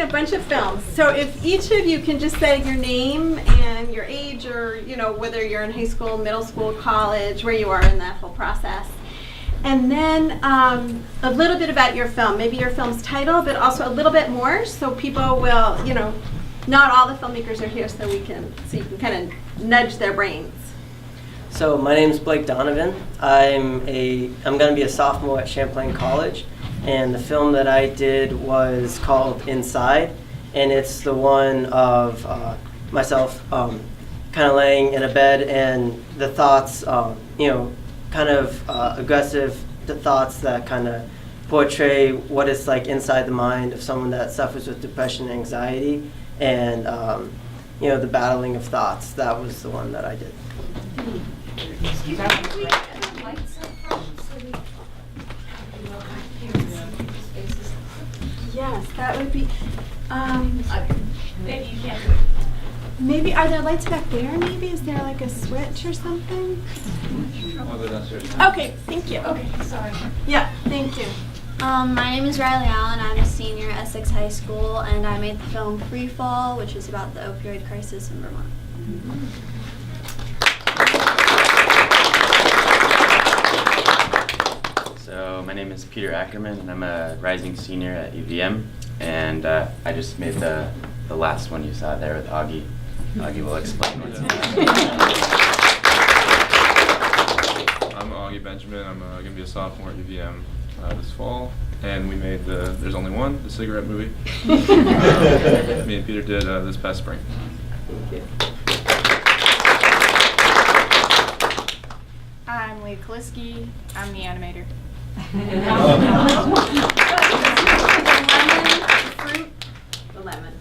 a bunch of films. So if each of you can just say your name and your age, or whether you're in high school, middle school, college, where you are in that whole process. And then a little bit about your film, maybe your film's title, but also a little bit more, so people will, not all the filmmakers are here, so you can kind of nudge their brains. So my name's Blake Donovan. I'm going to be a sophomore at Champlain College, and the film that I did was called Inside, and it's the one of myself kind of laying in a bed, and the thoughts, kind of aggressive thoughts that kind of portray what it's like inside the mind of someone that suffers with depression and anxiety, and the battling of thoughts. That was the one that I did. Yes, that would be. Maybe you can't do it. Maybe, are there lights back there maybe? Is there like a switch or something? Okay, thank you. Okay, sorry. Yeah, thank you. My name is Riley Allen. I'm a senior at Essex High School, and I made the film Free Fall, which is about the opioid crisis in Vermont. So my name is Peter Ackerman, and I'm a rising senior at UVM, and I just made the last one you saw there with Augie. Augie will explain what's in it. I'm Augie Benjamin. I'm going to be a sophomore at UVM this fall, and we made There's Only One, the cigarette movie. Me and Peter did this past spring. I'm Leah Kaliski. I'm the animator. The lemon.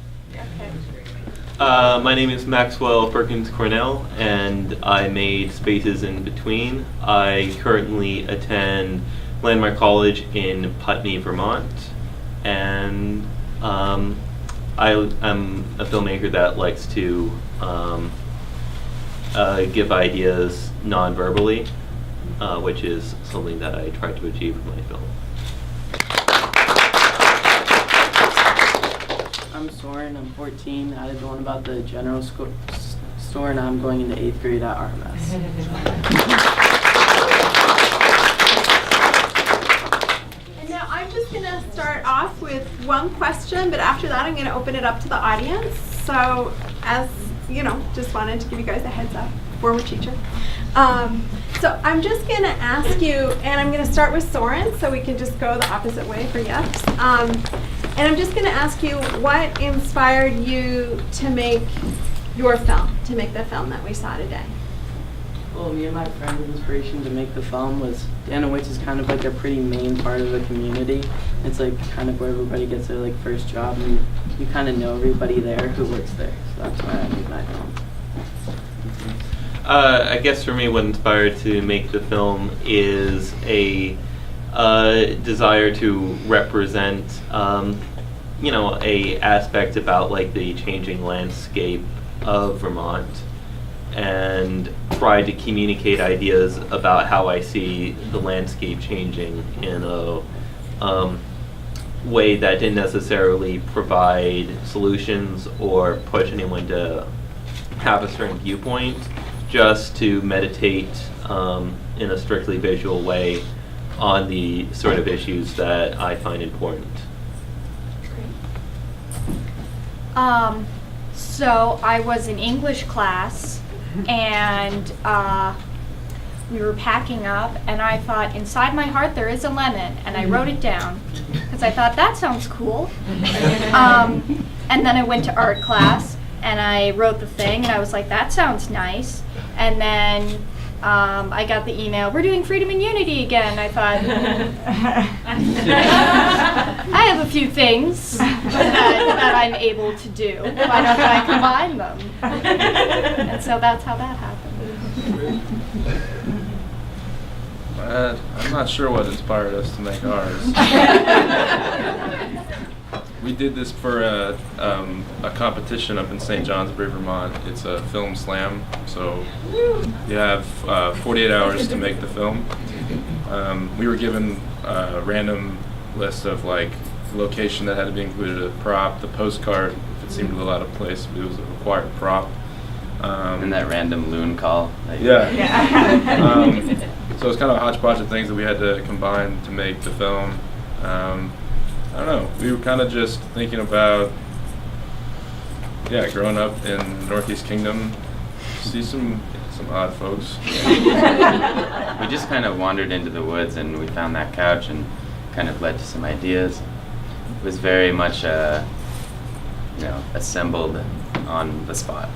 My name is Maxwell Perkins Cornell, and I made Spaces in Between. I currently attend Landmark College in Putney, Vermont, and I'm a filmmaker that likes to give ideas non-verbally, which is something that I try to achieve in my film. I'm Soren, I'm 14. I did the one about the general store, and I'm going into 8th grade at RMS. And now I'm just going to start off with one question, but after that I'm going to open it up to the audience. So as just wanted to give you guys a heads up, former teacher. So I'm just going to ask you, and I'm going to start with Soren, so we can just go the opposite way for yes. And I'm just going to ask you, what inspired you to make your film, to make the film that we saw today? Well, me and my friend's inspiration to make the film was Dana, which is kind of like a pretty main part of the community. It's like kind of where everybody gets their first job, and you kind of know everybody there who works there. So that's why I made my film. I guess for me, what inspired to make the film is a desire to represent, a aspect about the changing landscape of Vermont, and try to communicate ideas about how I see the landscape changing in a way that didn't necessarily provide solutions or push anyone to have a certain viewpoint, just to meditate in a strictly visual way on the sort of issues that I find important. So I was in English class, and we were packing up, and I thought, inside my heart there is a lemon, and I wrote it down because I thought that sounds cool. And then I went to art class, and I wrote the thing, and I was like, that sounds nice. And then I got the email, we're doing Freedom and Unity again. I thought, I have a few things that I'm able to do. Why don't I combine them? And so that's how that happened. I'm not sure what inspired us to make ours. We did this for a competition up in St. Johnsbury, Vermont. It's a film slam, so you have 48 hours to make the film. We were given a random list of location that had to be included, a prop, the postcard, if it seemed to allow to place, it was a required prop. And that random loon call. Yeah. So it's kind of a hodgepodge of things that we had to combine to make the film. I don't know. We were kind of just thinking about, growing up in Northeast Kingdom, see some odd folks. We just kind of wandered into the woods and we found that couch and kind of led to some ideas. It was very much, assembled on the spot.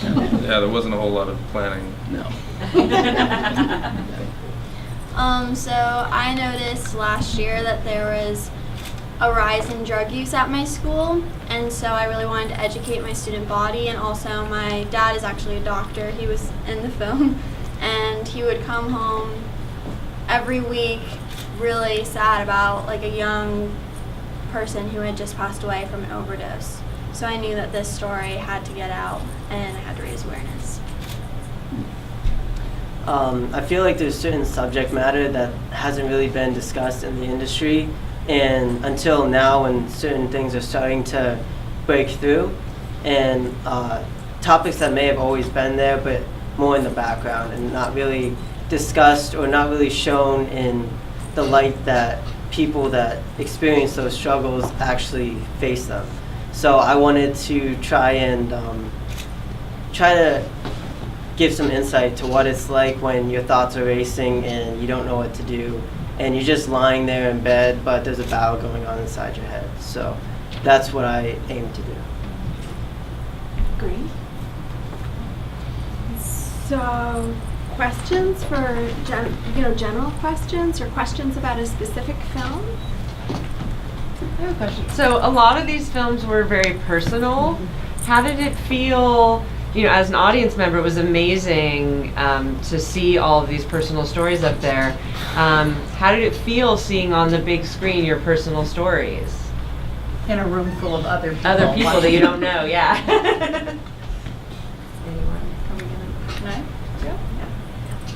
Yeah, there wasn't a whole lot of planning. No. So I noticed last year that there was a rise in drug use at my school, and so I really wanted to educate my student body. And also my dad is actually a doctor. He was in the film, and he would come home every week really sad about like a young person who had just passed away from an overdose. So I knew that this story had to get out and I had to raise awareness. I feel like there's certain subject matter that hasn't really been discussed in the industry, and until now when certain things are starting to break through, and topics that may have always been there but more in the background and not really discussed or not really shown in the light that people that experience those struggles actually face them. So I wanted to try to give some insight to what it's like when your thoughts are racing and you don't know what to do, and you're just lying there in bed, but there's a battle going on inside your head. So that's what I aim to do. Great. So, questions for general questions or questions about a specific film? I have a question. So a lot of these films were very personal. How did it feel, as an audience member? It was amazing to see all of these personal stories up there. How did it feel seeing on the big screen your personal stories? In a room full of other people. Other people that you don't know, yeah.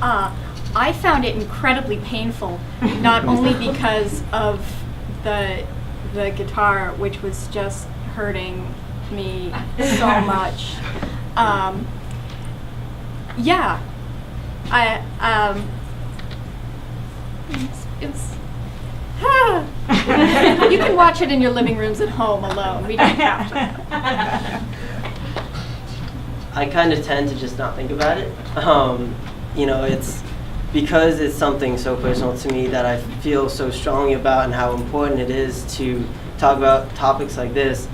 I found it incredibly painful, not only because of the guitar, which was just hurting me so much. It's you can watch it in your living rooms at home alone. We don't have to. I kind of tend to just not think about it. It's because it's something so personal to me that I feel so strongly about and how important it is to talk about topics like this.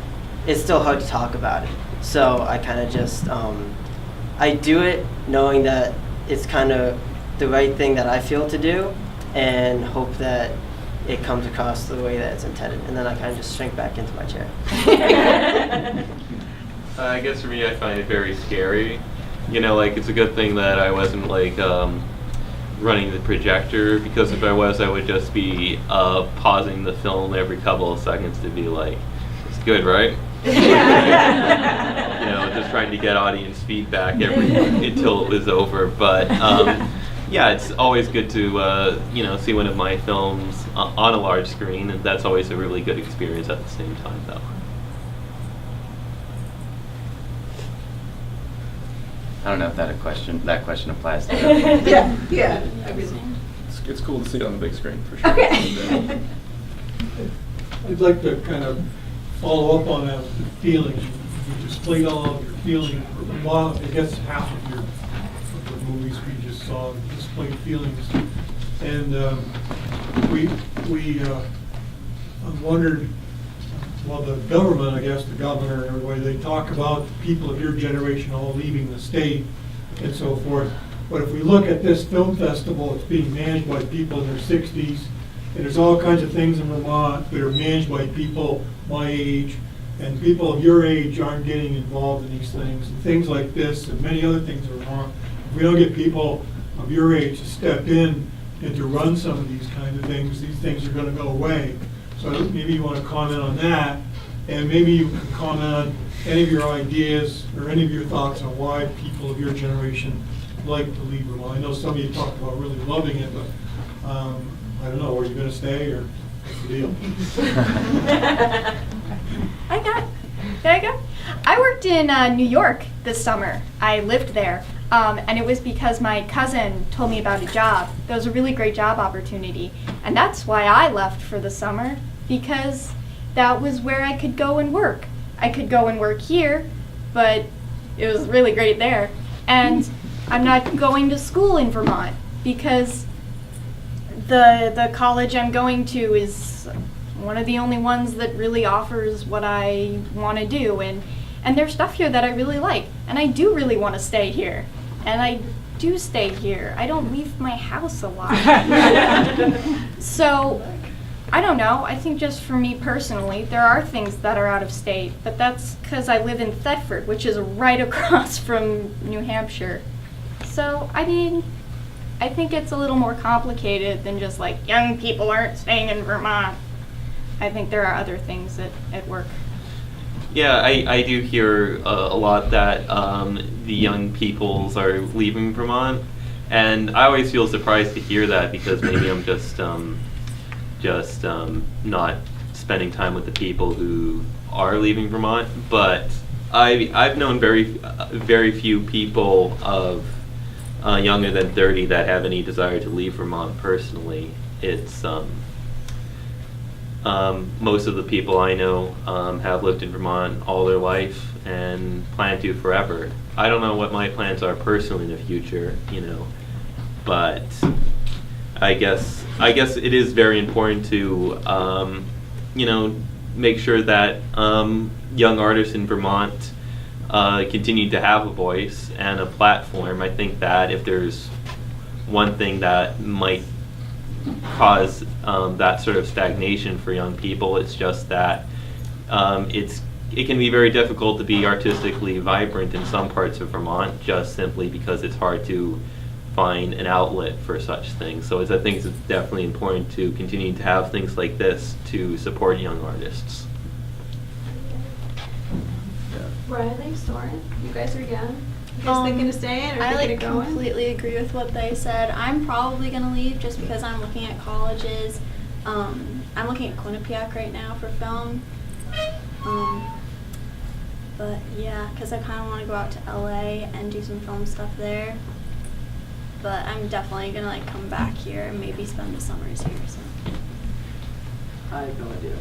It's still hard to talk about it. So I kind of just, I do it knowing that it's kind of the right thing that I feel to do, and hope that it comes across the way that it's intended. And then I kind of just shrink back into my chair. I guess for me, I find it very scary. It's a good thing that I wasn't running the projector, because if I was, I would just be pausing the film every couple of seconds to be like, it's good, right? Just trying to get audience feedback until it was over. But it's always good to see one of my films on a large screen, and that's always a really good experience at the same time, though. I don't know if that question applies to that. Yeah. It's cool to see it on the big screen, for sure. Okay. I'd like to kind of follow up on that with the feelings. You displayed all of your feelings. Well, I guess half of the movies we just saw displayed feelings, and we wondered. Well, the government, I guess, the governor and everybody, they talk about people of your generation all leaving the state and so forth. But if we look at this film festival, it's being managed by people in their 60s, and there's all kinds of things in Vermont that are managed by people my age, and people of your age aren't getting involved in these things. And things like this and many other things in Vermont, if we don't get people of your age to step in and to run some of these kinds of things, these things are going to go away. So maybe you want to comment on that, and maybe you can comment on any of your ideas or any of your thoughts on why people of your generation like to leave Vermont. I know some of you talked about really loving it, but I don't know, are you going to stay or That's the deal. I worked in New York this summer. I lived there. And it was because my cousin told me about a job. That was a really great job opportunity. And that's why I left for the summer, because that was where I could go and work. I could go and work here, but it was really great there. And I'm not going to school in Vermont because the college I'm going to is one of the only ones that really offers what I want to do. And there's stuff here that I really like. And I do really want to stay here. And I do stay here. I don't leave my house a lot. So, I don't know. I think just for me personally, there are things that are out of state. But that's because I live in Thetford, which is right across from New Hampshire. So, I mean, I think it's a little more complicated than just like, young people aren't staying in Vermont. I think there are other things at work. Yeah, I do hear a lot that the young peoples are leaving Vermont, and I always feel surprised to hear that because maybe I'm just not spending time with the people who are leaving Vermont. But I've known very few people of younger than 30 that have any desire to leave Vermont personally. It's most of the people I know have lived in Vermont all their life and plan to forever. I don't know what my plans are personally in the future, but I guess it is very important to, make sure that young artists in Vermont continue to have a voice and a platform. I think that if there's one thing that might cause that sort of stagnation for young people, it's just that it can be very difficult to be artistically vibrant in some parts of Vermont just simply because it's hard to find an outlet for such things. So I think it's definitely important to continue to have things like this to support young artists. Riley, Soren, you guys are young. You guys thinking of staying or thinking of going? I completely agree with what they said. I'm probably gonna leave just because I'm looking at colleges. I'm looking at Quinnipiac right now for film. But yeah, because I kind of want to go out to LA and do some film stuff there. But I'm definitely gonna come back here and maybe spend the summers here. So. I have no idea.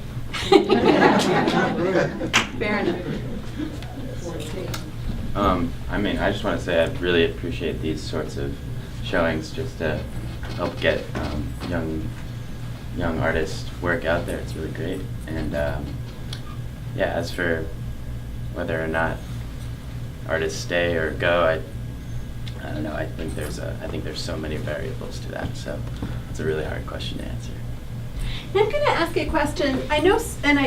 Fair enough. I just want to say I really appreciate these sorts of showings just to help get young artists' work out there. It's really great. And as for whether or not artists stay or go, I don't know. I think there's so many variables to that. So it's a really hard question to answer. I'm going to ask a question. I know, and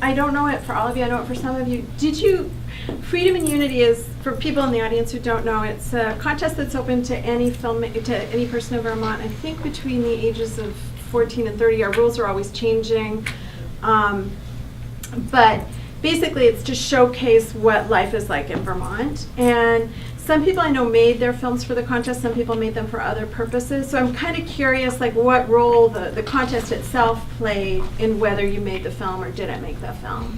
I don't know it for all of you. I know it for some of you. Freedom and Unity is, for people in the audience who don't know, it's a contest that's open to any person in Vermont. I think between the ages of 14 and 30. Our rules are always changing, but basically it's to showcase what life is like in Vermont. And some people I know made their films for the contest, some people made them for other purposes. So I'm kind of curious, what role the contest itself played in whether you made the film or didn't make the film.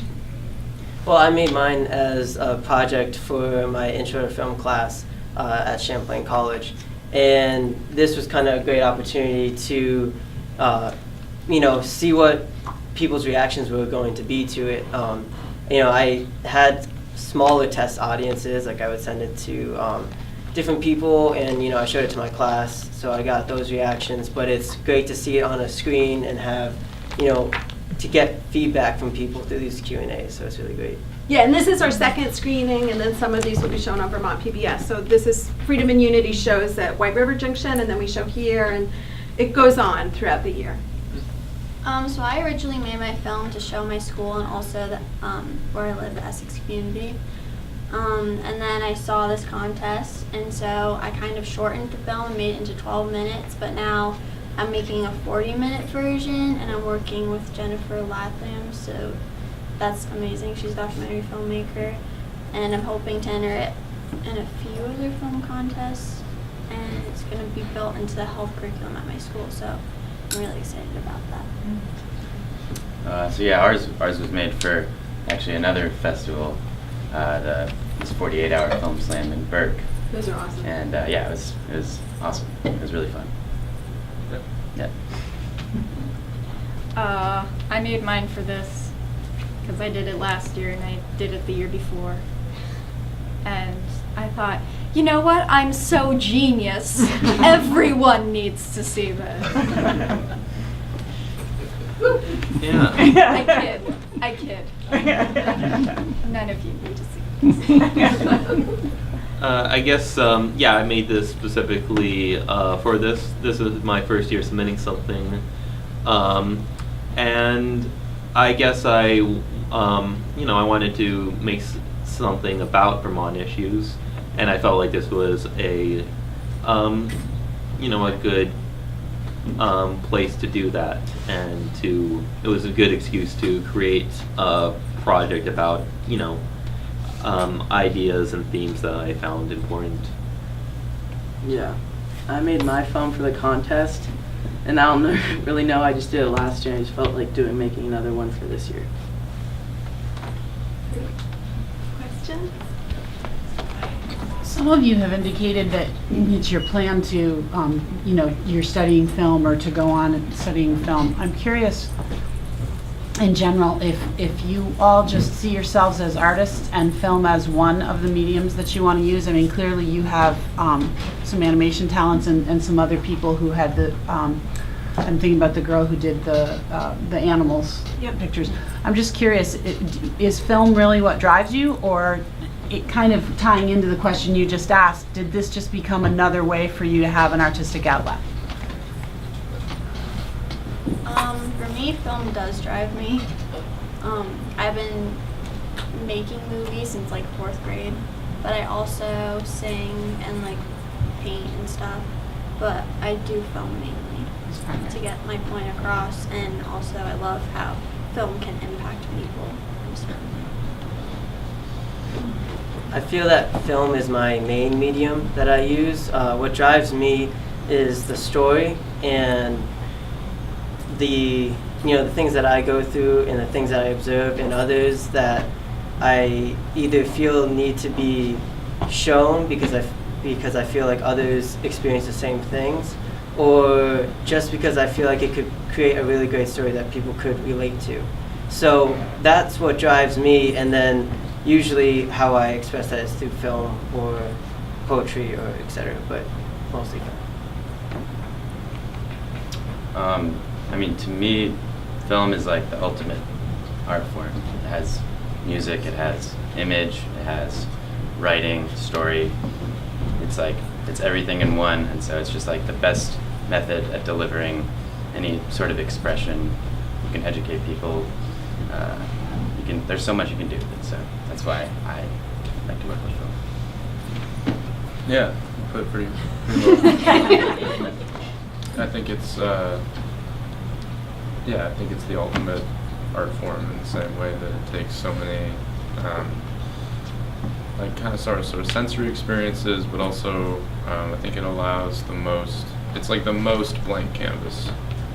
Well, I made mine as a project for my intro to film class at Champlain College. And this was kind of a great opportunity to, see what people's reactions were going to be to it. I had smaller test audiences, I would send it to different people, and I showed it to my class, so I got those reactions. But it's great to see it on a screen and have, to get feedback from people through these Q&As, so it's really great. Yeah, and this is our second screening, and then some of these will be shown on Vermont PBS. So this is Freedom and Unity shows at White River Junction, and then we show here, and it goes on throughout the year. So I originally made my film to show my school and also where I live, the Essex community. And then I saw this contest, and so I kind of shortened the film and made it into 12 minutes, but now I'm making a 40-minute version, and I'm working with Jennifer Latham, so that's amazing. She's a documentary filmmaker, and I'm hoping to enter it in a few other film contests, and it's going to be built into the health curriculum at my school, so I'm really excited about that. So yeah, ours was made for actually another festival, this 48-hour film slam in Burke. Those are awesome. And yeah, it was awesome. It was really fun. Yeah. I made mine for this because I did it last year and I did it the year before. And I thought, you know what? I'm so genius. Everyone needs to see this. Yeah. I kid. None of you need to see this. I guess, yeah, I made this specifically for this. This is my first year submitting something. And I guess I wanted to make something about Vermont issues. And I felt like this was a good place to do that. And it was a good excuse to create a project about, ideas and themes that I found important. Yeah, I made my film for the contest, and I don't really know. I just did it last year. I just felt like making another one for this year. Questions? Some of you have indicated that it's your plan to, you're studying film or to go on and studying film. I'm curious, in general, if you all just see yourselves as artists and film as one of the mediums that you want to use. I mean, clearly you have some animation talents and some other people who had the, I'm thinking about the girl who did the animals pictures. I'm just curious, is film really what drives you, or it kind of tying into the question you just asked, did this just become another way for you to have an artistic outlet? For me, film does drive me. I've been making movies since like 4th grade, but I also sing and like paint and stuff. But I do film mainly to get my point across, and also I love how film can impact people. I feel that film is my main medium that I use. What drives me is the story and the things that I go through and the things that I observe in others that I either feel need to be shown because I feel like others experience the same things, or just because I feel like it could create a really great story that people could relate to. So that's what drives me, and then usually how I express that is through film or poetry or etc., but mostly film. To me, film is like the ultimate art form. It has music, it has image, it has writing, story. It's everything in one, and so it's just like the best method at delivering any sort of expression. You can educate people. There's so much you can do with it, so that's why I like to work with film. Yeah, put it pretty well. I think it's the ultimate art form in the same way that it takes so many sort of sensory experiences, but also I think it allows the most. It's like the most blank canvas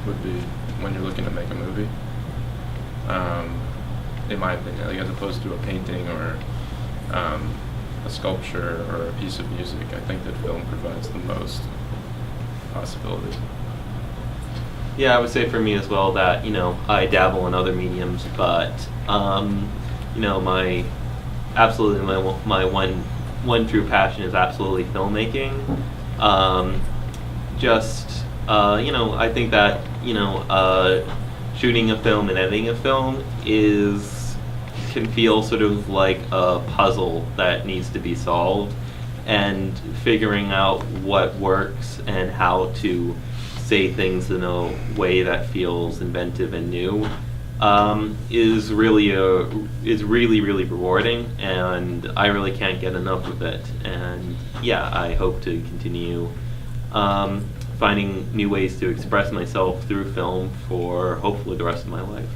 would be when you're looking to make a movie. In my opinion, like as opposed to a painting or a sculpture or a piece of music, I think that film provides the most possibilities. Yeah, I would say for me as well that, I dabble in other mediums, but, my one true passion is absolutely filmmaking. I think that, shooting a film and editing a film can feel sort of like a puzzle that needs to be solved, and figuring out what works and how to say things in a way that feels inventive and new is really rewarding, and I really can't get enough of it. And yeah, I hope to continue finding new ways to express myself through film for hopefully the rest of my life.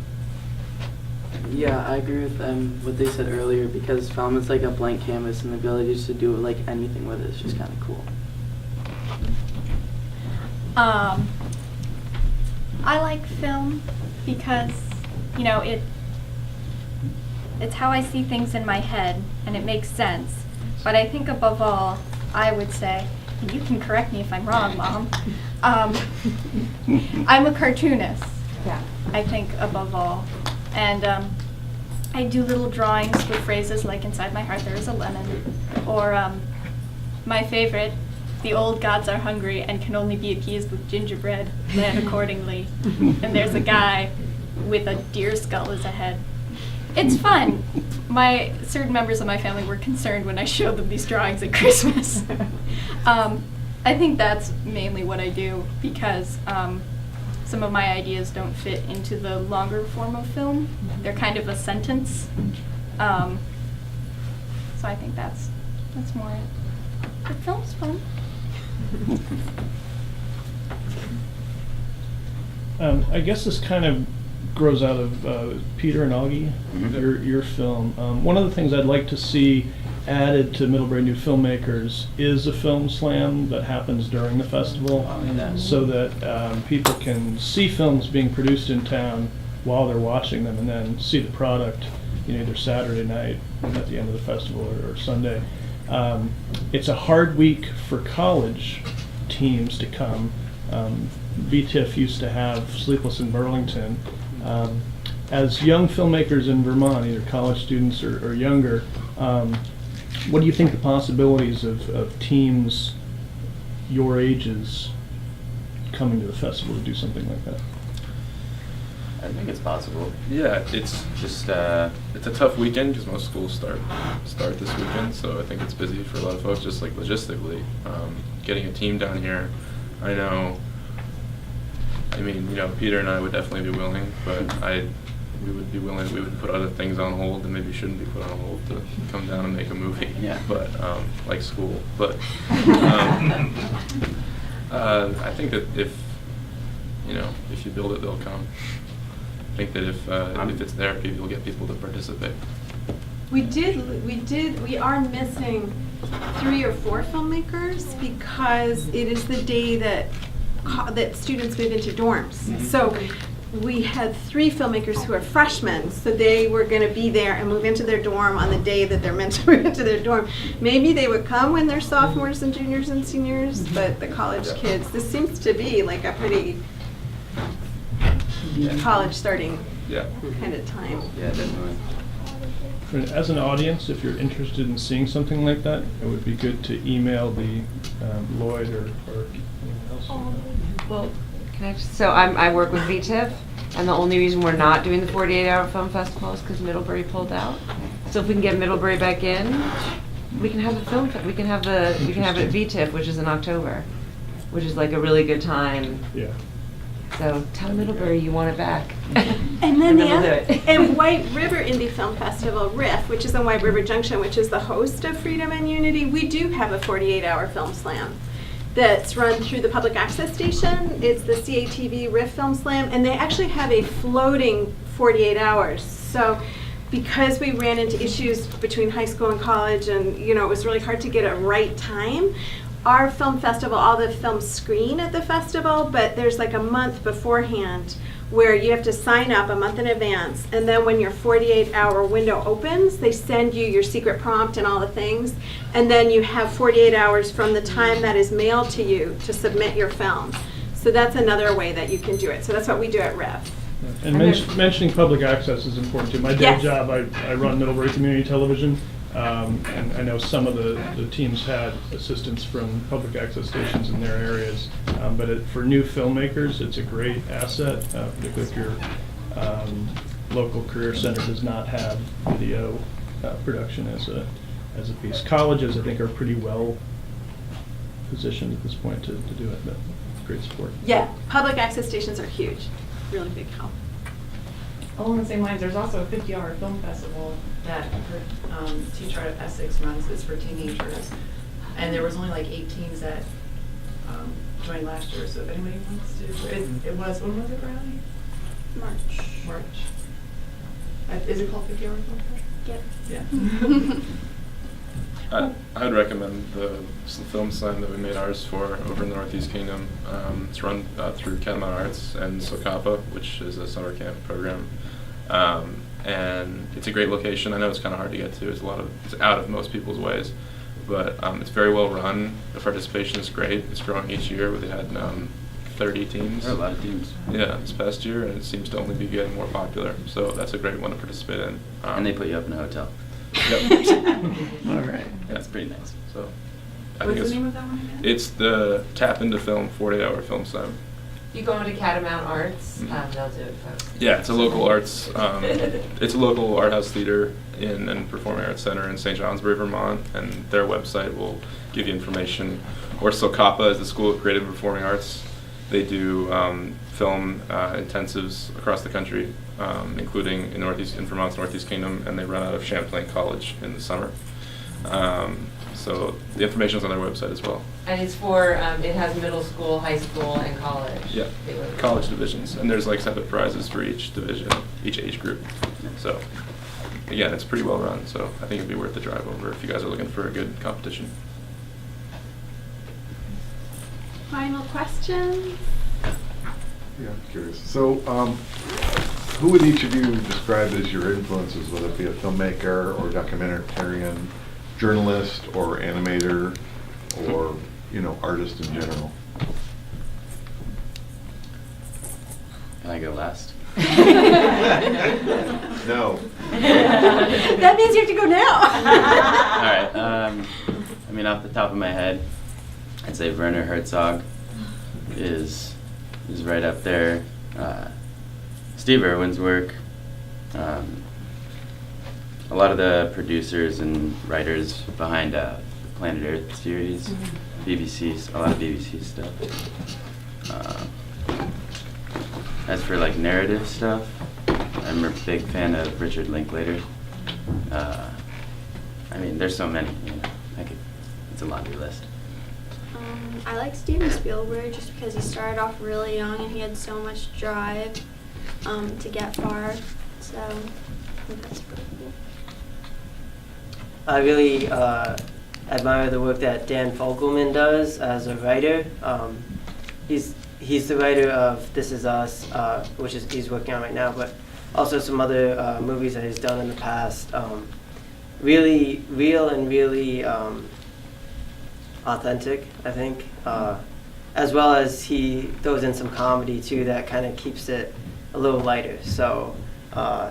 Yeah, I agree with what they said earlier, because film is like a blank canvas, and the ability just to do like anything with it is just kind of cool. I like film because you know, it's how I see things in my head, and it makes sense. But I think above all, I would say, and you can correct me if I'm wrong, Mom, I'm a cartoonist. Yeah. I think above all. And I do little drawings with phrases like "inside my heart there is a lemon," or my favorite, "the old gods are hungry and can only be appeased with gingerbread, led accordingly." And there's a guy with a deer skull as a head. It's fun. Certain members of my family were concerned when I showed them these drawings at Christmas. I think that's mainly what I do because some of my ideas don't fit into the longer form of film. They're kind of a sentence. So I think that's more it. But film's fun. I guess this kind of grows out of Peter and Augie, your film. One of the things I'd like to see added to Middlebury New Filmmakers is a film slam that happens during the festival, so that people can see films being produced in town while they're watching them, and then see the product, either Saturday night at the end of the festival or Sunday. It's a hard week for college teams to come. VTIF used to have Sleepless in Burlington. As young filmmakers in Vermont, either college students or younger, what do you think the possibilities of teams your ages coming to the festival to do something like that? I think it's possible. Yeah, it's just it's a tough weekend because most schools start this weekend, so I think it's busy for a lot of folks. Just like logistically, getting a team down here, I know. I mean, Peter and I would definitely be willing, but we would be willing. We would put other things on hold that maybe shouldn't be put on hold to come down and make a movie. Yeah. But like school. But I think that if you build it, they'll come. I think that if it's there, you'll get people to participate. We are missing 3 or 4 filmmakers because it is the day that students move into dorms. So we had 3 filmmakers who are freshmen, so they were going to be there and move into their dorm on the day that they're meant to move into their dorm. Maybe they would come when they're sophomores and juniors and seniors, but the college kids, this seems to be like a pretty college starting kind of time. Yeah, definitely. As an audience, if you're interested in seeing something like that, it would be good to email the Lloyd or anyone else. Well, so I work with VTIF, and the only reason we're not doing the 48-hour film festival is because Middlebury pulled out. So if we can get Middlebury back in, we can have the film. We can have it at VTIF, which is in October, which is like a really good time. Yeah. So tell Middlebury you want it back. And then we'll do it. and White River Indie Film Festival, RIF, which is in White River Junction, which is the host of Freedom and Unity, we do have a 48-hour film slam that's run through the public access station. It's the CATV RIF Film Slam, and they actually have a floating 48 hours. So because we ran into issues between high school and college, and it was really hard to get a right time, our film festival, all the films screen at the festival, but there's like a month beforehand where you have to sign up a month in advance, and then when your 48-hour window opens, they send you your secret prompt and all the things, and then you have 48 hours from the time that is mailed to you to submit your film. So that's another way that you can do it. So that's what we do at RIF. And mentioning public access is important too. My day job, I run Middlebury Community Television. And I know some of the teams had assistance from public access stations in their areas, but for new filmmakers, it's a great asset, particularly if your local career center does not have video production as a piece. Colleges, I think, are pretty well positioned at this point to do it, but great support. Yeah, public access stations are huge, really big help. Along the same lines, there's also a 50-hour film festival that Teach Art of Essex runs. It's for teenagers. And there was only like 8 teams that joined last year. So if anybody wants to, it was, when was it, Riley? March. Is it called 50-hour film festival? Yep. Yeah. I would recommend the film slam that we made ours for over in the Northeast Kingdom. It's run through Catamount Arts and SOCAPA, which is a summer camp program. And it's a great location. I know it's kind of hard to get to. It's out of most people's ways, but it's very well run. The participation is great. It's growing each year. We had 30 teams. There are a lot of teams. Yeah, this past year, and it seems to only be getting more popular. So that's a great one to participate in. And they put you up in a hotel. Yep. All right. That's pretty nice. So, What's the name of that one again? It's the Tap Into Film 48-hour film slam. You go into Catamount Arts, they'll do it. Yeah, it's a local arts. It's a local art house theater and performing arts center in St. Johnsbury, Vermont, and their website will give you information. Or SOCAPA is the School of Creative and Performing Arts. They do film intensives across the country, including in Vermont's Northeast Kingdom, and they run out of Champlain College in the summer. So the information is on their website as well. And it's for, it has middle school, high school, and college. Yeah, college divisions, and there's like separate prizes for each division, each age group. So again, it's pretty well run, so I think it'd be worth the drive over if you guys are looking for a good competition. Final questions? Yeah, I'm curious. So, who would each of you describe as your influences, whether it be a filmmaker or documentarian, journalist or animator, or artist in general? Can I go last? No. That means you have to go now. All right. I mean, off the top of my head, I'd say Werner Herzog is right up there. Steve Irwin's work. A lot of the producers and writers behind the Planet Earth series, BBC, a lot of BBC stuff. As for like narrative stuff, I'm a big fan of Richard Linklater. I mean, there's so many. It's a laundry list. I like Steven Spielberg just because he started off really young and he had so much drive to get far. So I think that's pretty cool. I really admire the work that Dan Fogelman does as a writer. He's the writer of This Is Us, which he's working on right now, but also some other movies that he's done in the past. Really real and really authentic, I think. As well as he throws in some comedy too that kind of keeps it a little lighter. So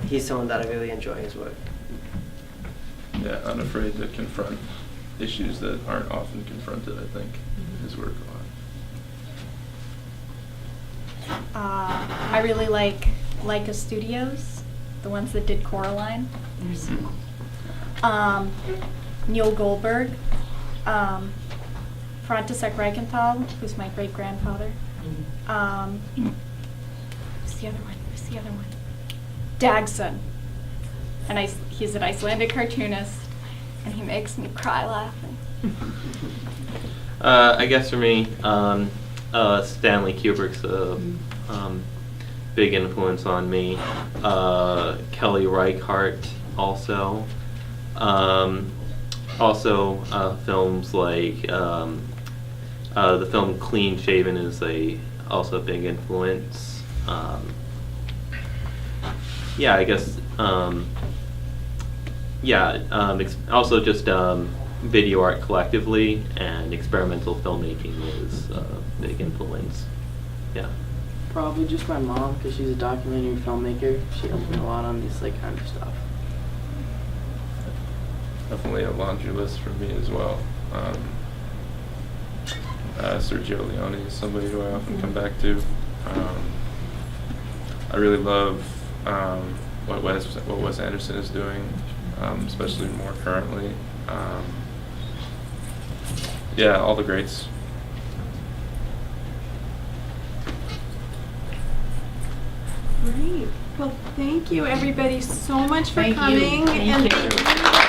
he's someone that I really enjoy his work. Yeah, unafraid to confront issues that aren't often confronted, I think, his work a lot. I really like Leica Studios, the ones that did Coraline. Neil Goldberg, František Reichenthal, who's my great-grandfather. Who's the other one? Dagson. And he's an Icelandic cartoonist, and he makes me cry laughing. I guess for me, Stanley Kubrick's a big influence on me. Kelly Reichardt also. Films like the film Clean Shaven is also a big influence. I guess. Also just video art collectively and experimental filmmaking is a big influence. Yeah. Probably just my mom, because she's a documentary filmmaker. She helps me a lot on this kind of stuff. Definitely a laundry list for me as well. Sergio Leone is somebody who I often come back to. I really love what Wes Anderson is doing, especially more currently. All the greats. Great. Well, thank you everybody so much for Thank you. coming. Thank you. Thank you.